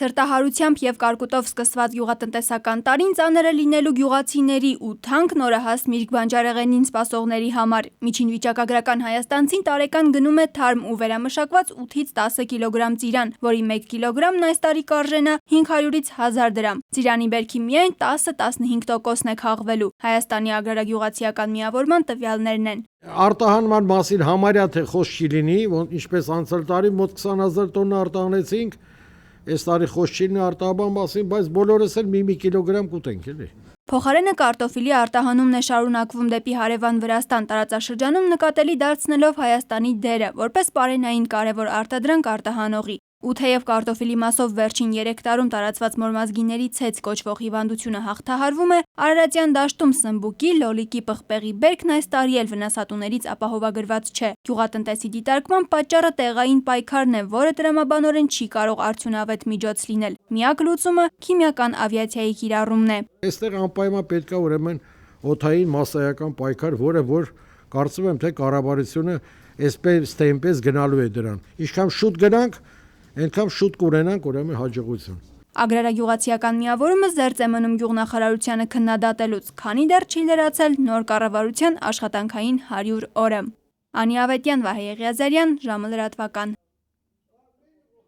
Ցրտահարությամբ եւ կարկուտով սկսված գյուղատնտեսական տարին ծանրը լինելու գյուղացիների ու թանկ նորահաստ միրգ բանջարեղենին սպասողների համար միջին վիճակագրական հայաստանցին տարեկան գնում է թարմ ու վերամշակված 8-ից 10 կիլոգրամ ծիրան, որի 1 կիլոգրամն այս տարի կարժենա 500-ից 1000 դրամ։ Ծիրանի բերքի միայն 10-15%-ն է քաղվելու։ Հայաստանի agrarագյուղացիական միավորման տվյալներն են։ Արտահանման մասին համարյա թե խոսք չի լինի, ինչպես անցյալ տարի մոտ 20000 տոննա արտահանեցինք, այս տարի խոսք չի լինի արտահանման մասին, բայց բոլորս էլ մի կիլոգրամ կուտենք էլի։ Փոխարենը կարտոֆիլի արտահանումն է շարունակվում դեպի հարևան Վրաստան տարածաշրջանում նկատելի դարձնելով Հայաստանի դերը որպես պարենային կարևոր արտադրանք արտահանողի։ Ու թեև կարտոֆիլի մասով վերջին 3 տարում տարածված մորմազգիների ցեց կոչվող հիվանդությունը հաղթահարվում է, Արարատյան դաշտում սմբուկի, լոլիկի, պղպեղի բերքն այս տարի էլ վնասատուներից ապահովագրված չէ։ Գյուղատնտեսի դիտարկման պատճառը տեղային պայքարն է, որը տրամաբանորեն չի կարող արդյունավետ միջոց լինել։ Միակ լուծումը քիմիական ավիացիայի կիրառումն է։ Այստեղ անպայման պետք է ուրեմն օդային մասսայական պայքար, որը որ կարծում եմ թե կառավարությունը այսպես թե այնպես գնալու է դրան։ Ինչքան շուտ գնանք, այնքան շուտ կունենանք ուրեմն հաջողություն։ Ագրարագյուղացիական միավորումը զերծ է մնում գյուղնախարարությանը քննադատելուց, քանի դեռ չի լրացել նոր կառավարության աշխատանքային 100 օրը։ Անի Ավետյան, Վահե Եղիազարյան, ժամը լրատվական։